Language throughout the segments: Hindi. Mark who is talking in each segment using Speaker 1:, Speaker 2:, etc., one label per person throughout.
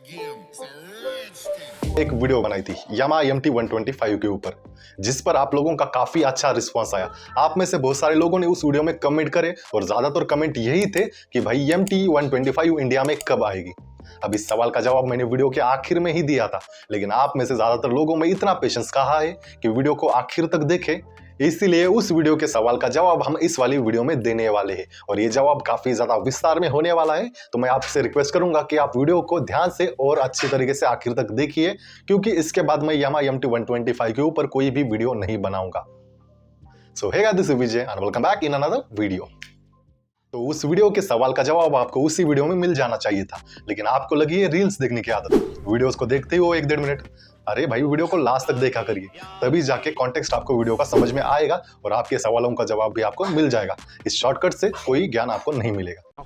Speaker 1: एक वीडियो बनाई थी यामा MT-125 के ऊपर, जिस पर आप लोगों का काफी अच्छा रिस्पांस आया। आप में से बहुत सारे लोगों ने उस वीडियो में कमेंट करे और ज्यादातर कमेंट यही थे कि भाई MT-125 इंडिया में कब आएगी। अब इस सवाल का जवाब मैंने वीडियो के आखिर में ही दिया था, लेकिन आप में से ज्यादातर लोगों में इतना पेशेंस कहा है कि वीडियो को आखिर तक देखें, इसीलिए उस वीडियो के सवाल का जवाब हम इस वाली वीडियो में देने वाले हैं। और ये जवाब काफी ज्यादा विस्तार में होने वाला है, तो मैं आपसे रिक्वेस्ट करूंगा कि आप वीडियो को ध्यान से और अच्छी तरीके से आखिर तक देखिए, क्योंकि इसके बाद मैं यामा MT-125 के ऊपर कोई भी वीडियो नहीं बनाऊंगा। So hey guys, this is Vijay and welcome back in another video. तो उस वीडियो के सवाल का जवाब आपको उसी वीडियो में मिल जाना चाहिए था, लेकिन आपको लगी है रील्स देखने की आदत, वीडियोस को देखते हो 1-1.5 मिनट। अरे भाई, वीडियो को लास्ट तक देखा करिए, तभी जाके कॉन्टेक्स्ट आपको वीडियो का समझ में आएगा और आपके सवालों का जवाब भी आपको मिल जाएगा। इस शॉर्टकट से कोई ज्ञान आपको नहीं मिलेगा।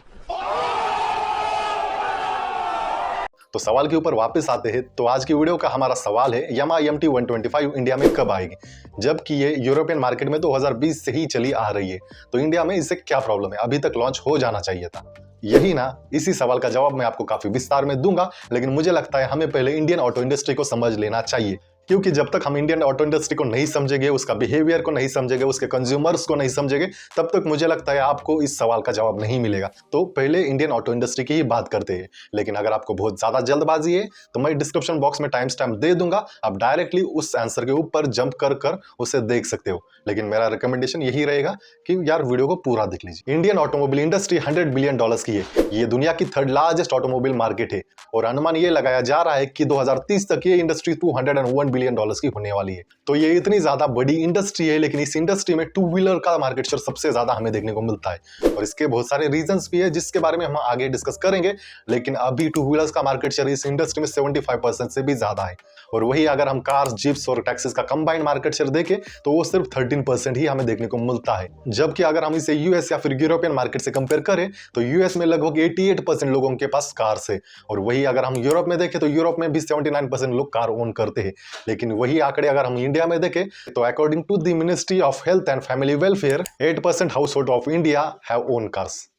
Speaker 1: तो सवाल के ऊपर वापस आते हैं। तो आज की वीडियो का हमारा सवाल है, यामा MT-125 इंडिया में कब आएगी, जबकि ये यूरोपियन मार्केट में 2020 से ही चली आ रही है। तो इंडिया में इससे क्या प्रॉब्लम है, अभी तक लॉन्च हो जाना चाहिए था। यही ना, इसी सवाल का जवाब मैं आपको काफी विस्तार में दूंगा, लेकिन मुझे लगता है हमें पहले इंडियन ऑटो इंडस्ट्री को समझ लेना चाहिए, क्योंकि जब तक हम इंडियन ऑटो इंडस्ट्री को नहीं समझेंगे, उसका बिहेवियर को नहीं समझेंगे, उसके कंज्यूमर्स को नहीं समझेंगे, तब तक मुझे लगता है आपको इस सवाल का जवाब नहीं मिलेगा। तो पहले इंडियन ऑटो इंडस्ट्री की ही बात करते हैं। लेकिन अगर आपको बहुत ज्यादा जल्दबाजी है तो मैं डिस्क्रिप्शन बॉक्स में टाइम स्टैम्प दे दूंगा, आप डायरेक्टली उस आंसर के ऊपर जंप कर कर उसे देख सकते हो। लेकिन मेरा रिकमेंडेशन यही रहेगा कि यार वीडियो को पूरा देख लीजिए। इंडियन ऑटोमोबाइल इंडस्ट्री $100 बिलियन की है। ये दुनिया की 3rd लार्जेस्ट ऑटोमोबाइल मार्केट है और अनुमान ये लगाया जा रहा है कि 2030 तक ये इंडस्ट्री $201 बिलियन की होने वाली है। तो ये इतनी ज्यादा बड़ी इंडस्ट्री है, लेकिन इस इंडस्ट्री में 2 व्हीलर का मार्केट शेयर सबसे ज्यादा हमें देखने को मिलता है और इसके बहुत सारे रीजंस भी है, जिसके बारे में हम आगे डिस्कस करेंगे। लेकिन अभी 2 व्हीलर्स का मार्केट शेयर इस इंडस्ट्री में 75% से भी ज्यादा है। और वही अगर हम कार्स, जीप्स और टैक्सीज का कंबाइंड मार्केट शेयर देखें तो वो सिर्फ 13% ही हमें देखने को मिलता है। जबकि अगर हम इसे यूएस या फिर यूरोपियन मार्केट से कंपेयर करें तो यूएस में लगभग 88% लोगों के पास कार्स है, और वही अगर हम यूरोप में देखें तो यूरोप में भी 79% लोग कार ओन करते हैं। लेकिन वही आंकड़े अगर हम इंडिया में देखें तो according to the ministry of health and family welfare 8% household of India have own cars.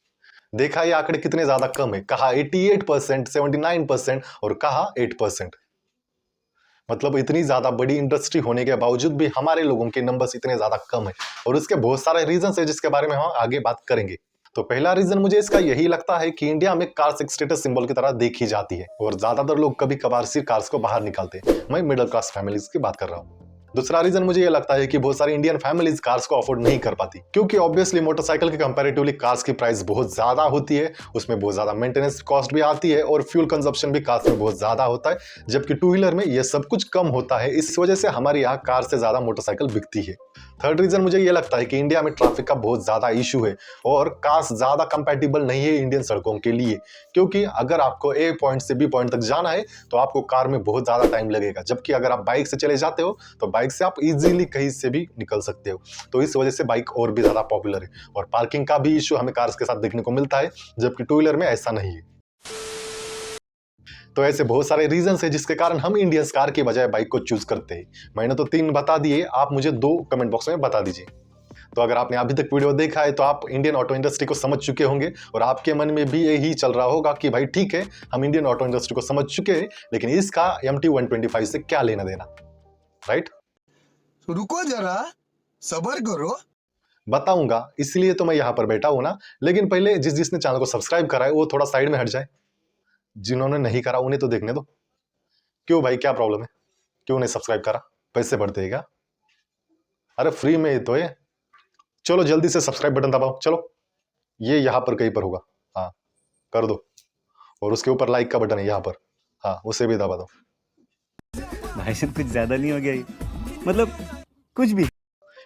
Speaker 1: देखा ये आंकड़े कितने ज्यादा कम है, कहा 88%, 79% और कहा 8%। मतलब इतनी ज्यादा बड़ी इंडस्ट्री होने के बावजूद भी हमारे लोगों के नंबर्स इतने ज्यादा कम है, और इसके बहुत सारे रीजन है जिसके बारे में हम आगे बात करेंगे। तो पहला रीजन मुझे इसका यही लगता है कि इंडिया में कार्स एक स्टेटस सिंबल की तरह देखी जाती है और ज्यादातर लोग कभी कभार सिर्फ कार्स को बाहर निकालते हैं। मैं मिडिल क्लास फैमिलीज की बात कर रहा हूँ। दूसरा रीजन मुझे ये लगता है कि बहुत सारी इंडियन फैमिलीज कार्स को अफोर्ड नहीं कर पाती, क्योंकि ऑब्वियसली मोटरसाइकिल के कंपैरेटिवली कार्स की प्राइस बहुत ज्यादा होती है, उसमें बहुत ज्यादा मेंटेनेंस कॉस्ट भी आती है और फ्यूल कंजप्शन भी कार्स में बहुत ज्यादा होता है, जबकि 2 व्हीलर में ये सब कुछ कम होता है। इस वजह से हमारे यहाँ कार से ज्यादा मोटरसाइकिल बिकती है। थर्ड रीजन मुझे ये लगता है कि इंडिया में ट्रैफिक का बहुत ज्यादा इशू है और कार्स ज्यादा कंपैटिबल नहीं है इंडियन सड़कों के लिए, क्योंकि अगर आपको ए पॉइंट से बी पॉइंट तक जाना है तो आपको कार में बहुत ज्यादा टाइम लगेगा, जबकि अगर आप बाइक से चले जाते हो तो बाइक से आप इजीली कहीं से भी निकल सकते हो। तो इस वजह से बाइक और भी ज्यादा पॉपुलर है। और पार्किंग का भी इशू हमें कार्स के साथ देखने को मिलता है, जबकि 2 व्हीलर में ऐसा नहीं है। तो ऐसे बहुत सारे रीजंस है जिसके कारण हम इंडियंस कार की बजाय बाइक को चूज करते हैं। मैंने तो 3 बता दिए, आप मुझे 2 कमेंट बॉक्स में बता दीजिए। तो अगर आपने अभी तक वीडियो देखा है तो आप इंडियन ऑटो इंडस्ट्री को समझ चुके होंगे और आपके मन में भी यही चल रहा होगा कि भाई ठीक है, हम इंडियन ऑटो इंडस्ट्री को समझ चुके हैं, लेकिन इसका MT-125 से क्या लेना देना, राइट?
Speaker 2: रुको जरा, सब्र करो,
Speaker 1: बताऊंगा, इसलिए तो मैं यहां पर बैठा हूं ना। लेकिन पहले जिसने चैनल को सब्सक्राइब करा है वो थोड़ा साइड में हट जाए, जिन्होंने नहीं करा उन्हें तो देखने दो। क्यों भाई, क्या प्रॉब्लम है, क्यों नहीं सब्सक्राइब करा? पैसे बढ़ते हैं क्या? अरे फ्री में ही तो है। चलो जल्दी से सब्सक्राइब बटन दबाओ, चलो, ये यहाँ पर कहीं पर होगा, हाँ कर दो। और उसके ऊपर लाइक का बटन है यहाँ पर, हाँ उसे भी दबा दो।
Speaker 3: भाई साहब कुछ ज्यादा नहीं हो गया ये? मतलब कुछ भी।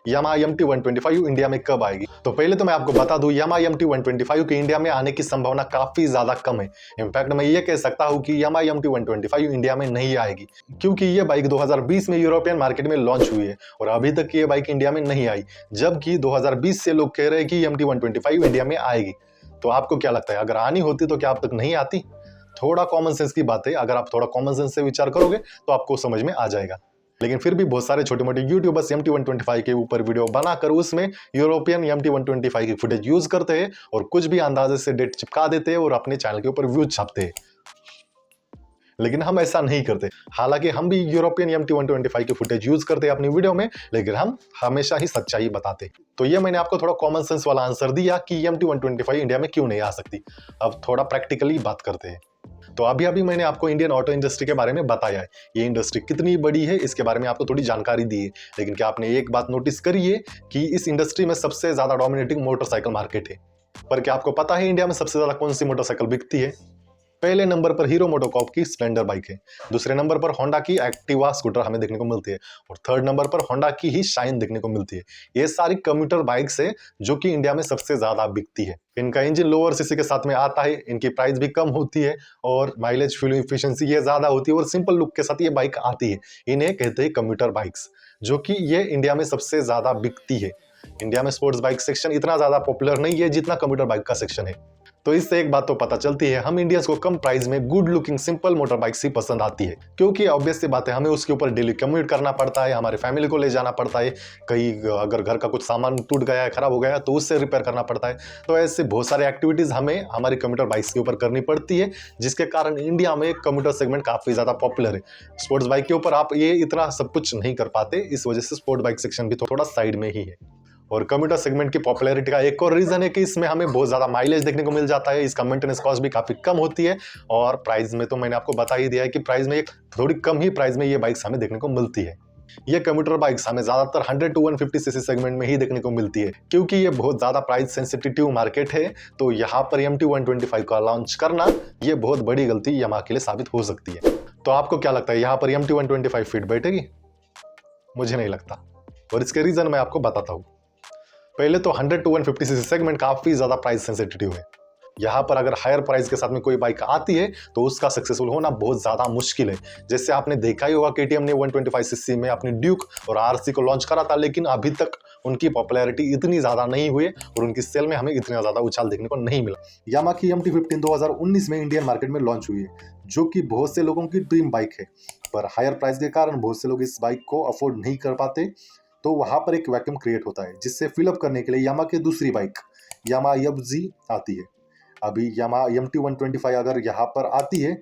Speaker 1: यामा MT-125 इंडिया में कब आएगी? तो पहले तो मैं आपको बता दूं, यामा MT-125 के इंडिया में आने की संभावना काफी ज्यादा कम है। इनफैक्ट मैं ये कह सकता हूं कि यामा MT-125 इंडिया में नहीं आएगी, क्योंकि ये बाइक 2020 में यूरोपियन मार्केट में लॉन्च हुई है और अभी तक ये बाइक इंडिया में नहीं आई, जबकि 2020 से लोग कह रहे हैं कि MT-125 इंडिया में आएगी। तो आपको क्या लगता है, अगर आनी होती तो क्या अब तक नहीं आती? थोड़ा कॉमन सेंस की बात है, अगर आप थोड़ा कॉमन सेंस से विचार करोगे तो आपको समझ में आ जाएगा। लेकिन फिर भी बहुत सारे छोटे मोटे यूट्यूबर्स MT-125 के ऊपर वीडियो बनाकर उसमें यूरोपियन MT-125 की फुटेज यूज करते हैं और कुछ भी अंदाजे से डेट चिपका देते हैं और अपने चैनल के ऊपर व्यूज छापते हैं। लेकिन हम ऐसा नहीं करते। हालांकि हम भी यूरोपियन MT-125 की फुटेज यूज करते हैं अपनी वीडियो में, लेकिन हम हमेशा ही सच्चाई बताते। तो ये मैंने आपको थोड़ा कॉमन सेंस वाला आंसर दिया कि MT-125 इंडिया में क्यों नहीं आ सकती। अब थोड़ा प्रैक्टिकली बात करते हैं। तो अभी अभी मैंने आपको इंडियन ऑटो इंडस्ट्री के बारे में बताया है, ये इंडस्ट्री कितनी बड़ी है इसके बारे में आपको थोड़ी जानकारी दी है। लेकिन क्या आपने एक बात नोटिस करी है कि इस इंडस्ट्री में सबसे ज्यादा डोमिनेटिंग मोटरसाइकिल मार्केट है। पर क्या आपको पता है इंडिया में सबसे ज्यादा कौन सी मोटरसाइकिल बिकती है? पहले नंबर पर हीरो मोटोकॉर्प की स्प्लेंडर बाइक है, दूसरे नंबर पर होंडा की एक्टिवा स्कूटर हमें देखने को मिलती है, और थर्ड नंबर पर होंडा की ही शाइन देखने को मिलती है। ये सारी कम्यूटर बाइक्स है जो कि इंडिया में सबसे ज्यादा बिकती है। इनका इंजन लोअर सीसी के साथ में आता है, इनकी प्राइस भी कम होती है और माइलेज फ्यूल एफिशिएंसी ये ज्यादा होती है और सिंपल लुक के साथ ये बाइक आती है। इन्हें कहते हैं कम्यूटर बाइक्स, जो कि ये इंडिया में सबसे ज्यादा बिकती है। इंडिया में स्पोर्ट्स बाइक सेक्शन इतना ज्यादा पॉपुलर नहीं है जितना कम्यूटर बाइक का सेक्शन है। तो इससे एक बात तो पता चलती है, हम इंडियंस को कम प्राइस में good looking simple motor bikes ही पसंद आती है, क्योंकि ऑब्वियस सी बात है हमें उसके ऊपर डेली कम्यूट करना पड़ता है, हमारे फैमिली को ले जाना पड़ता है, कहीं अगर घर का कुछ सामान टूट गया है, खराब हो गया है तो उससे रिपेयर करना पड़ता है। तो ऐसे बहुत सारे एक्टिविटीज हमें हमारी कम्यूटर बाइक्स के ऊपर करनी पड़ती है, जिसके कारण इंडिया में कम्यूटर सेगमेंट काफी ज्यादा पॉपुलर है। स्पोर्ट्स बाइक के ऊपर आप ये इतना सब कुछ नहीं कर पाते, इस वजह से स्पोर्ट्स बाइक सेक्शन भी थोड़ा साइड में ही है। और कम्यूटर सेगमेंट की पॉपुलैरिटी का एक और रीजन है कि इसमें हमें बहुत ज्यादा माइलेज देखने को मिल जाता है, इसका मेंटेनेंस कॉस्ट भी काफी कम होती है, और प्राइस में तो मैंने आपको बता ही दिया है कि प्राइस में एक थोड़ी कम ही प्राइस में ये बाइक्स हमें देखने को मिलती है। ये कम्यूटर बाइक्स हमें ज्यादातर 100 to 150 सीसी सेगमेंट में ही देखने को मिलती है, क्योंकि ये बहुत ज्यादा प्राइस सेंसिटिव मार्केट है। तो यहाँ पर MT-125 का लॉन्च करना ये बहुत बड़ी गलती यामाहा के लिए साबित हो सकती है। तो आपको क्या लगता है, यहाँ पर MT-125 फिट बैठेगी? मुझे नहीं लगता, और इसके रीजन मैं आपको बताता हूँ। पहले तो 100 to 150 सीसी सेगमेंट काफी ज्यादा प्राइस सेंसिटिव है। यहाँ पर अगर हायर प्राइस के साथ में कोई बाइक आती है तो उसका सक्सेसफुल होना बहुत ज्यादा मुश्किल है। जैसे आपने देखा ही होगा KTM ने 125 सीसी में अपनी ड्यूक और RC को लॉन्च करा था, लेकिन अभी तक उनकी पॉपुलैरिटी इतनी ज्यादा नहीं हुई और उनकी सेल में हमें इतना ज्यादा उछाल देखने को नहीं मिला। यामाहा की MT-15 2019 में इंडियन मार्केट में लॉन्च हुई है, जो कि बहुत से लोगों की ड्रीम बाइक है, पर हायर प्राइस के कारण बहुत से लोग इस बाइक को अफोर्ड नहीं कर पाते। तो वहां पर एक वैक्यूम क्रिएट होता है, जिससे फिलअप करने के लिए यामाहा की दूसरी बाइक यामाहा YFZ आती है। अभी यामाहा MT-125 अगर यहाँ पर आती है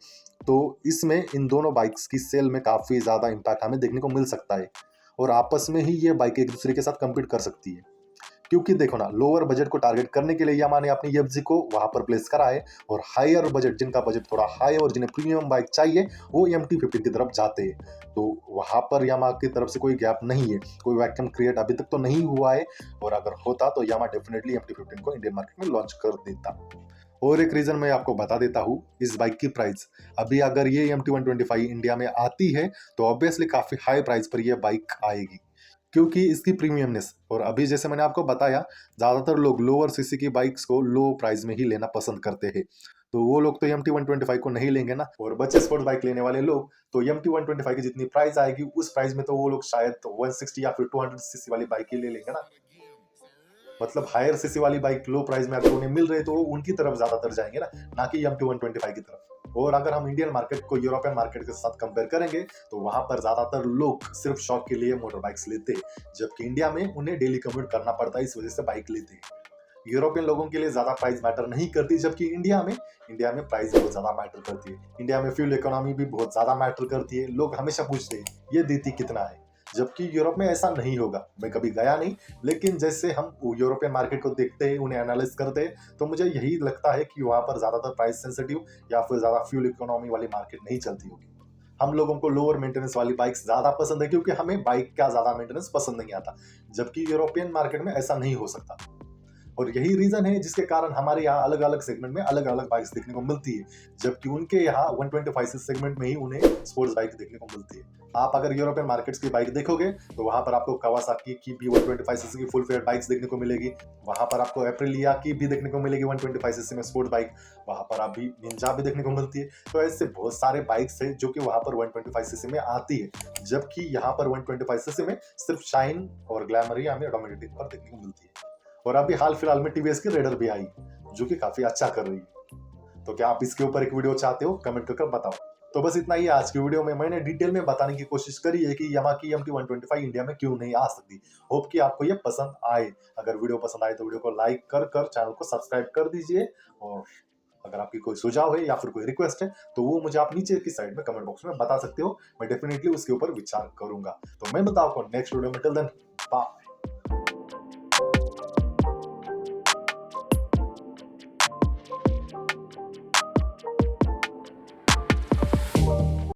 Speaker 1: तो इसमें इन दोनों बाइक्स की सेल में काफी ज्यादा इम्पैक्ट हमें देखने को मिल सकता है, और आपस में ही ये बाइक एक दूसरे के साथ कम्पीट कर सकती है। क्योंकि देखो ना, लोअर बजट को टारगेट करने के लिए यामाहा ने अपनी YFZ को वहां पर प्लेस करा है, और हायर बजट, जिनका बजट थोड़ा हाई और जिन्हें प्रीमियम बाइक चाहिए, वो MT-15 की तरफ जाते हैं। तो वहां पर यामाहा की तरफ से कोई गैप नहीं है, कोई वैक्यूम क्रिएट अभी तक तो नहीं हुआ है, और अगर होता तो यामाहा डेफिनेटली MT-15 को इंडियन मार्केट में लॉन्च कर देता। और एक रीजन मैं आपको बता देता हूँ, इस बाइक की प्राइस। अभी अगर ये MT-125 इंडिया में आती है तो ऑब्वियसली काफी हाई प्राइस पर यह बाइक आएगी, क्योंकि इसकी प्रीमियमनेस। और अभी जैसे मैंने आपको बताया, ज्यादातर लोग लोअर सीसी की बाइक्स को लो प्राइस में ही लेना पसंद करते हैं, तो वो लोग तो MT-125 को नहीं लेंगे ना। और बच्चे स्पोर्ट्स बाइक लेने वाले लोग तो MT-125 की जितनी प्राइस आएगी उस प्राइस में तो वो लोग शायद 160 या फिर 200 सीसी वाली बाइक ही ले लेंगे ना। मतलब हायर सीसी वाली बाइक लो प्राइस में अगर उन्हें मिल रही है तो वो उनकी तरफ ज्यादातर जाएंगे ना कि MT-125 की तरफ। और अगर हम इंडियन मार्केट को यूरोपियन मार्केट के साथ कंपेयर करेंगे तो वहां पर ज्यादातर लोग सिर्फ शौक के लिए मोटर बाइक्स लेते हैं, जबकि इंडिया में उन्हें डेली कम्यूट करना पड़ता है, इस वजह से बाइक लेते हैं। यूरोपियन लोगों के लिए ज्यादा प्राइस मैटर नहीं करती, जबकि इंडिया में प्राइस बहुत ज्यादा मैटर करती है। इंडिया में फ्यूल इकोनॉमी भी बहुत ज्यादा मैटर करती है। लोग हमेशा पूछते हैं ये देती कितना है, जबकि यूरोप में ऐसा नहीं होगा। मैं कभी गया नहीं, लेकिन जैसे हम यूरोपियन मार्केट को देखते हैं, उन्हें एनालाइज करते हैं, तो मुझे यही लगता है कि वहां पर ज्यादातर प्राइस सेंसिटिव या फिर ज्यादा फ्यूल इकोनॉमी वाली मार्केट नहीं चलती होगी। हम लोगों को लोअर मेंटेनेंस वाली बाइक्स ज्यादा पसंद है, क्योंकि हमें बाइक का ज्यादा मेंटेनेंस पसंद नहीं आता, जबकि यूरोपियन मार्केट में ऐसा नहीं हो सकता। और यही रीजन है जिसके कारण हमारे यहाँ अलग अलग सेगमेंट में अलग अलग बाइक्स देखने को मिलती है, जबकि उनके यहाँ 125 सेगमेंट में ही उन्हें स्पोर्ट्स बाइक देखने को मिलती है। आप अगर यूरोपियन मार्केट्स की बाइक देखोगे तो वहां पर आपको कावासाकी की भी 125 सीसी की फुल फेयर बाइक्स देखने को मिलेगी। वहां पर आपको एप्रिलिया की भी देखने को मिलेगी 125 सीसी में स्पोर्ट्स बाइक। वहां पर अभी निंजा भी देखने को मिलती है। तो ऐसे बहुत सारे बाइक्स है जो कि वहां पर 125 सीसी में आती है, जबकि यहाँ पर 125 सीसी में सिर्फ शाइन और ग्लैमर ही हमें डोमिनेटिंग पर देखने को मिलती है। और अभी हाल फिलहाल में TVS की रेडर भी आई, जो कि काफी अच्छा कर रही है। तो क्या आप इसके ऊपर एक वीडियो चाहते हो? कमेंट करके बताओ। तो बस इतना ही आज की वीडियो में मैंने डिटेल में बताने की कोशिश करी है कि यामाहा की MT-125 इंडिया में क्यों नहीं आ सकती। होप कि आपको ये पसंद आए। अगर वीडियो पसंद आए तो वीडियो को लाइक कर चैनल को सब्सक्राइब कर दीजिए, और अगर आपकी कोई सुझाव है या फिर कोई रिक्वेस्ट है तो वो मुझे आप नीचे की साइड में कमेंट बॉक्स में बता सकते हो। मैं डेफिनेटली उसके ऊपर विचार करूंगा। तो मैं बताऊँ आपको नेक्स्ट वीडियो में। Till then bye.